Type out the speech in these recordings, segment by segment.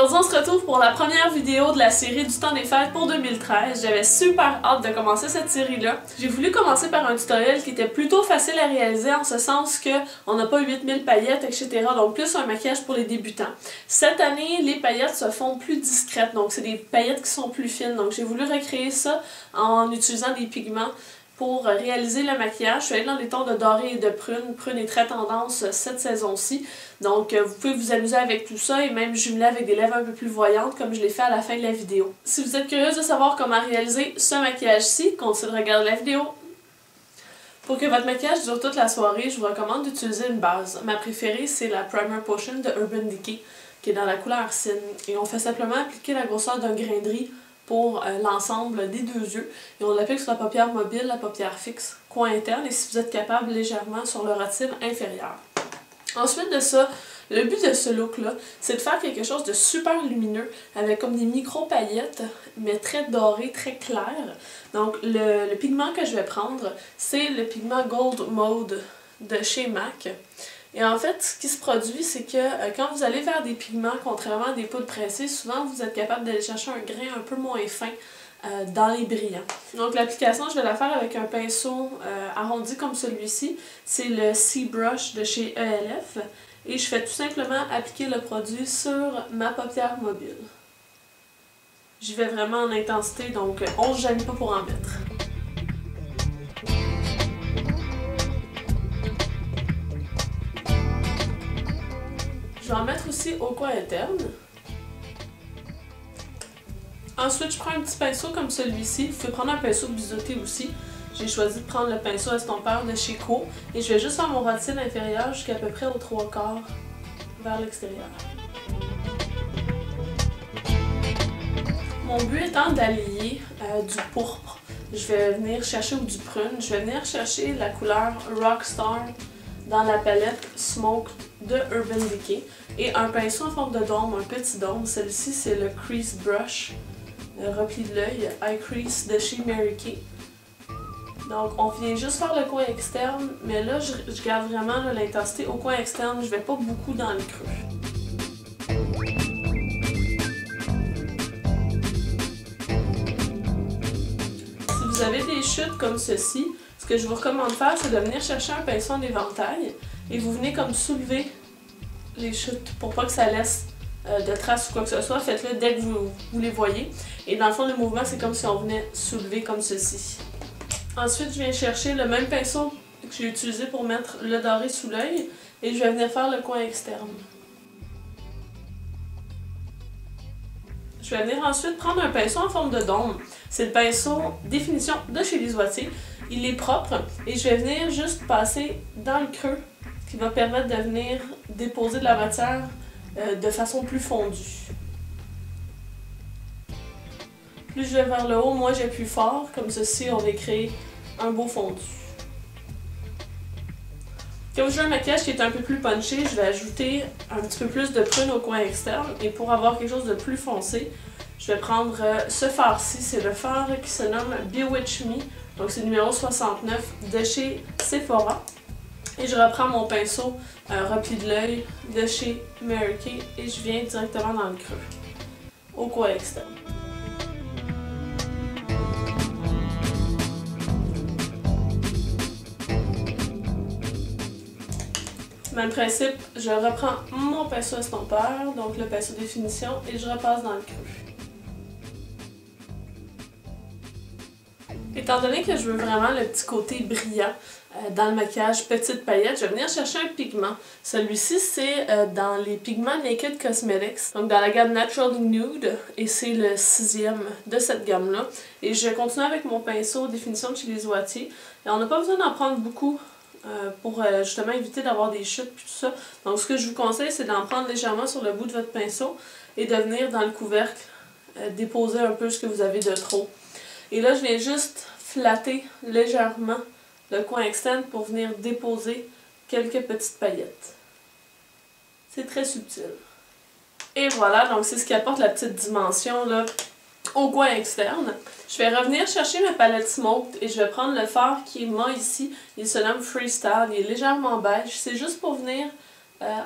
Aujourd'hui, on se retrouve pour la première vidéo de la série du temps des fêtes pour 2013. J'avais super hâte de commencer cette série-là. J'ai voulu commencer par un tutoriel qui était plutôt facile à réaliser en ce sens que on n'a pas 8000 paillettes, etc. Donc plus un maquillage pour les débutants. Cette année, les paillettes se font plus discrètes, donc c'est des paillettes qui sont plus fines. Donc j'ai voulu recréer ça en utilisant des pigments pour réaliser le maquillage. Je suis allée dans les tons de doré et de prune. Prune est très tendance cette saison-ci. Donc vous pouvez vous amuser avec tout ça et même jumeler avec des lèvres un peu plus voyantes comme je l'ai fait à la fin de la vidéo. Si vous êtes curieuse de savoir comment réaliser ce maquillage-ci, continuez de regarder la vidéo. Pour que votre maquillage dure toute la soirée, je vous recommande d'utiliser une base. Ma préférée, c'est la Primer Potion de Urban Decay, qui est dans la couleur Sin. Et on fait simplement appliquer la grosseur d'un grain de riz pour l'ensemble des deux yeux. Et on l'applique sur la paupière mobile, la paupière fixe, coin interne, et si vous êtes capable, légèrement sur le rotine inférieur. Ensuite de ça, le but de ce look-là, c'est de faire quelque chose de super lumineux, avec comme des micro-paillettes, mais très dorées, très claires. Donc le pigment que je vais prendre, c'est le pigment Gold Mode de chez MAC. Et en fait, ce qui se produit, c'est que quand vous allez vers des pigments, contrairement à des poudres pressées, souvent vous êtes capable d'aller chercher un grain un peu moins fin dans les brillants. Donc l'application, je vais la faire avec un pinceau arrondi comme celui-ci. C'est le C-Brush de chez ELF. Et je fais tout simplement appliquer le produit sur ma paupière mobile. J'y vais vraiment en intensité, donc on ne se gêne pas pour en mettre. Je vais en mettre aussi au coin interne. Ensuite, je prends un petit pinceau comme celui-ci. Vous pouvez prendre un pinceau biseauté aussi. J'ai choisi de prendre le pinceau estompeur de chez Co. Et je vais juste faire mon rotine inférieur jusqu'à peu près aux 3/4 vers l'extérieur. Mon but étant d'allier du pourpre. Je vais venir chercher, ou du prune, je vais venir chercher la couleur Rockstar dans la palette Smoke de Urban Decay. Et un pinceau en forme de dôme, un petit dôme. Celui-ci, c'est le Crease Brush, le repli de l'œil, Eye Crease de chez Mary Kay. Donc, on vient juste faire le coin externe, mais là, je garde vraiment l'intensité au coin externe. Je vais pas beaucoup dans le creux. Si vous avez des chutes comme ceci, ce que je vous recommande de faire, c'est de venir chercher un pinceau en éventail et vous venez comme soulever les chutes pour pas que ça laisse de traces ou quoi que ce soit. Faites-le dès que vous les voyez. Et dans le fond, le mouvement, c'est comme si on venait soulever comme ceci. Ensuite, je viens chercher le même pinceau que j'ai utilisé pour mettre le doré sous l'œil et je vais venir faire le coin externe. Je vais venir ensuite prendre un pinceau en forme de dôme. C'est le pinceau Définition de chez Lisoitier. Il est propre et je vais venir juste passer dans le creux qui va permettre de venir déposer de la matière de façon plus fondue. Plus je vais vers le haut, moins j'appuie fort. Comme ceci, on va créer un beau fondu. Comme je veux un maquillage qui est un peu plus punché, je vais ajouter un petit peu plus de prune au coin externe. Et pour avoir quelque chose de plus foncé, je vais prendre ce fard-ci. C'est le fard qui se nomme Bewitch Me. Donc c'est le numéro 69 de chez Sephora. Et je reprends mon pinceau repli de l'œil de chez Mary Kay et je viens directement dans le creux, au coin externe. Même principe, je reprends mon pinceau estompeur, donc le pinceau définition, et je repasse dans le creux. Étant donné que je veux vraiment le petit côté brillant dans le maquillage petite paillette, je vais venir chercher un pigment. Celui-ci, c'est dans les pigments Naked Cosmetics, donc dans la gamme Naturally Nude, et c'est le 6e de cette gamme-là. Et je vais continuer avec mon pinceau définition de chez Lisoitier. Et on n'a pas besoin d'en prendre beaucoup pour justement éviter d'avoir des chutes et tout ça. Donc ce que je vous conseille, c'est d'en prendre légèrement sur le bout de votre pinceau et de venir dans le couvercle déposer un peu ce que vous avez de trop. Et là, je viens juste flatter légèrement le coin externe pour venir déposer quelques petites paillettes. C'est très subtil. Et voilà, donc c'est ce qui apporte la petite dimension là, au coin externe. Je vais revenir chercher ma palette Smoked et je vais prendre le fard qui est mat ici. Il se nomme Freestyle, il est légèrement beige. C'est juste pour venir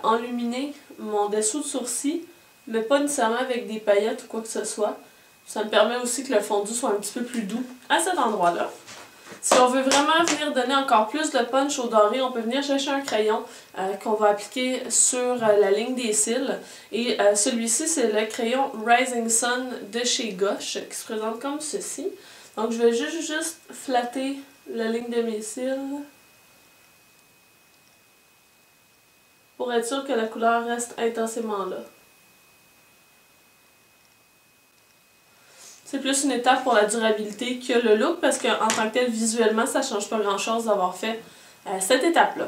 enluminer mon dessous de sourcil mais pas nécessairement avec des paillettes ou quoi que ce soit. Ça me permet aussi que le fondu soit un petit peu plus doux à cet endroit-là. Si on veut vraiment venir donner encore plus de punch au doré, on peut venir chercher un crayon qu'on va appliquer sur la ligne des cils. Et celui-ci, c'est le crayon Rising Sun de chez Gosh, qui se présente comme ceci. Donc je vais juste flatter la ligne de mes cils pour être sûr que la couleur reste intensément là. C'est plus une étape pour la durabilité que le look parce qu'en tant que tel, visuellement, ça ne change pas grand-chose d'avoir fait cette étape-là.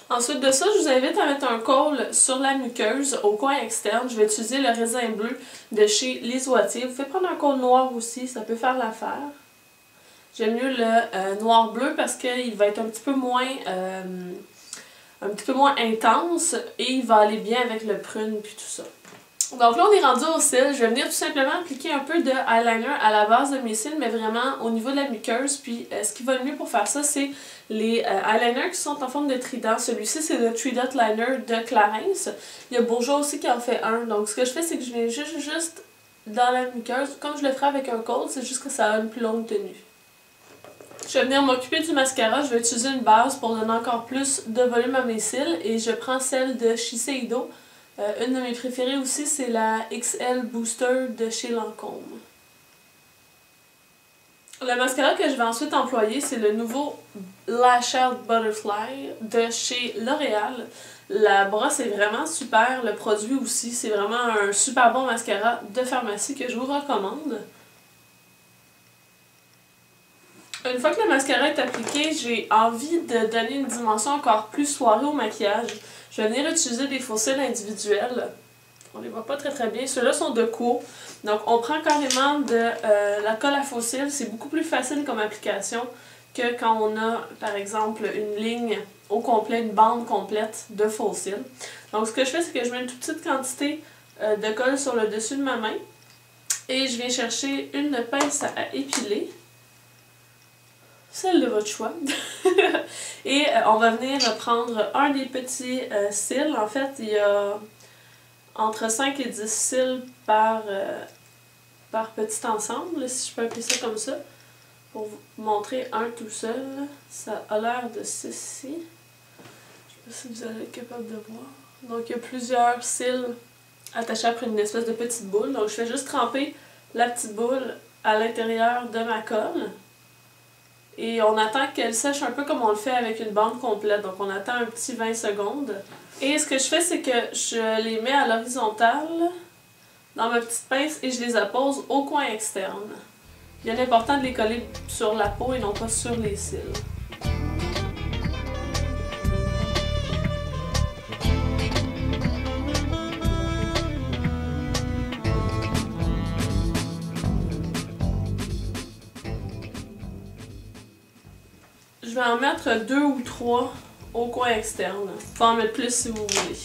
Ensuite de ça, je vous invite à mettre un col sur la muqueuse au coin externe. Je vais utiliser le raisin bleu de chez Les Oitiers. Vous pouvez prendre un col noir aussi, ça peut faire l'affaire. J'aime mieux le noir-bleu parce qu'il va être un petit peu moins intense et il va aller bien avec le prune puis tout ça. Donc là, on est rendu aux cils. Je vais venir tout simplement appliquer un peu de eyeliner à la base de mes cils, mais vraiment au niveau de la muqueuse. Puis ce qui va le mieux pour faire ça, c'est les eyeliners qui sont en forme de trident. Celui-ci, c'est le 3-Dot Liner de Clarins. Il y a Bourjois aussi qui en fait un. Donc ce que je fais, c'est que je viens juste dans la muqueuse. Comme je le ferai avec un col, c'est juste que ça a une plus longue tenue. Je vais venir m'occuper du mascara. Je vais utiliser une base pour donner encore plus de volume à mes cils. Et je prends celle de Shiseido. Une de mes préférées aussi, c'est la XL Booster de chez Lancôme. Le mascara que je vais ensuite employer, c'est le nouveau Lash Out Butterfly de chez L'Oréal. La brosse est vraiment super, le produit aussi. C'est vraiment un super bon mascara de pharmacie que je vous recommande. Une fois que le mascara est appliqué, j'ai envie de donner une dimension encore plus soirée au maquillage. Je vais venir utiliser des faux cils individuels. On les voit pas très bien. Ceux-là sont de Quo. Donc on prend carrément de la colle à faux cils. C'est beaucoup plus facile comme application que quand on a, par exemple, une ligne au complet, une bande complète de faux cils. Donc ce que je fais, c'est que je mets une toute petite quantité de colle sur le dessus de ma main. Et je viens chercher une pince à épiler. Celle de votre choix. Et on va venir prendre un des petits cils. En fait, il y a entre 5 et 10 cils par petit ensemble, si je peux appeler ça comme ça. Pour vous montrer un tout seul, ça a l'air de ceci. Je ne sais pas si vous allez être capable de voir. Donc il y a plusieurs cils attachés après une espèce de petite boule. Donc je fais juste tremper la petite boule à l'intérieur de ma colle. Et on attend qu'elle sèche un peu comme on le fait avec une bande complète. Donc on attend un petit 20 secondes. Et ce que je fais, c'est que je les mets à l'horizontale dans ma petite pince et je les appose au coin externe. Bien important de les coller sur la peau et non pas sur les cils. Je vais en mettre 2 ou 3 au coin externe. Vous pouvez en mettre plus si vous voulez.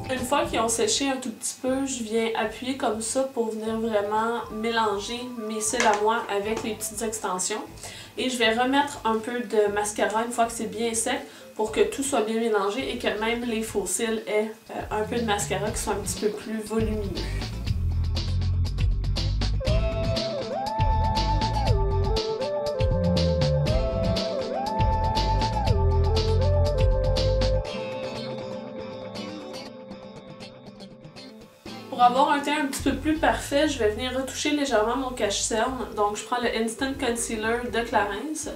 Une fois qu'ils ont séché un tout petit peu, je viens appuyer comme ça pour venir vraiment mélanger mes cils à moi avec les petites extensions. Et je vais remettre un peu de mascara une fois que c'est bien sec pour que tout soit bien mélangé et que même les faux cils aient un peu de mascara qui soit un petit peu plus volumineux. Pour avoir un teint un petit peu plus parfait, je vais venir retoucher légèrement mon cache-cerne. Donc je prends le Instant Concealer de Clarins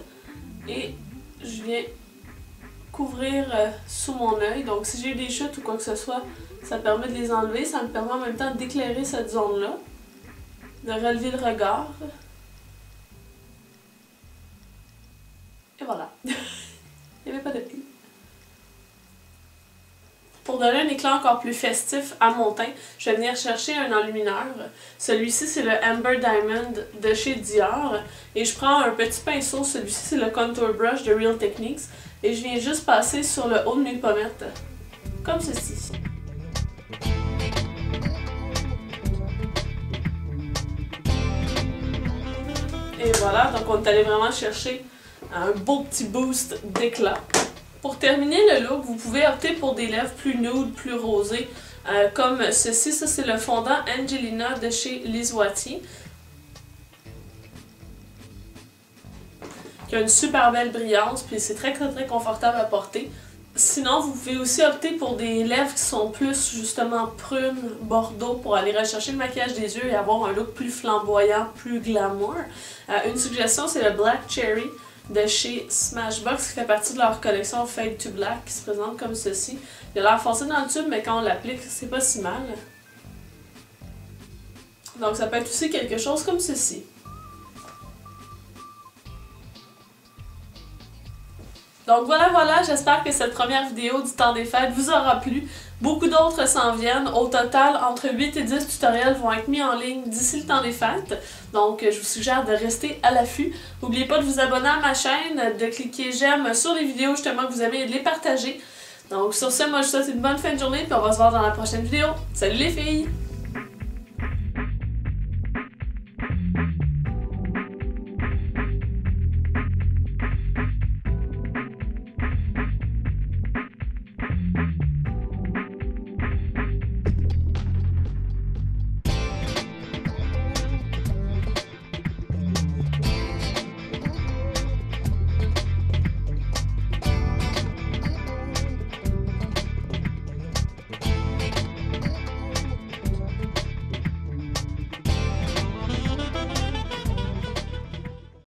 et je viens couvrir sous mon œil. Donc si j'ai des chutes ou quoi que ce soit, ça permet de les enlever. Ça me permet en même temps d'éclairer cette zone-là, de relever le regard. Et voilà. Il n'y avait pas de pile. Pour donner un éclat encore plus festif à mon teint, je vais venir chercher un enlumineur. Celui-ci, c'est le Amber Diamond de chez Dior. Et je prends un petit pinceau, celui-ci, c'est le Contour Brush de Real Techniques. Et je viens juste passer sur le haut de mes pommettes, comme ceci. Et voilà, donc on est allé vraiment chercher un beau petit boost d'éclat. Pour terminer le look, vous pouvez opter pour des lèvres plus nude, plus rosées, comme ceci. Ça, c'est le fondant Angelina de chez Liz Wattier, qui a une super belle brillance, puis c'est très confortable à porter. Sinon, vous pouvez aussi opter pour des lèvres qui sont plus justement prunes, bordeaux, pour aller rechercher le maquillage des yeux et avoir un look plus flamboyant, plus glamour. Une suggestion, c'est le Black Cherry de chez Smashbox, qui fait partie de leur collection Fade to Black, qui se présente comme ceci. Il a l'air foncé dans le tube, mais quand on l'applique, c'est pas si mal. Donc ça peut être aussi quelque chose comme ceci. Donc voilà, j'espère que cette première vidéo du temps des fêtes vous aura plu. Beaucoup d'autres s'en viennent. Au total, entre 8 et 10 tutoriels vont être mis en ligne d'ici le temps des fêtes. Donc je vous suggère de rester à l'affût. N'oubliez pas de vous abonner à ma chaîne, de cliquer j'aime sur les vidéos justement que vous aimez et de les partager. Donc sur ce, moi je vous souhaite une bonne fin de journée puis on va se voir dans la prochaine vidéo. Salut les filles!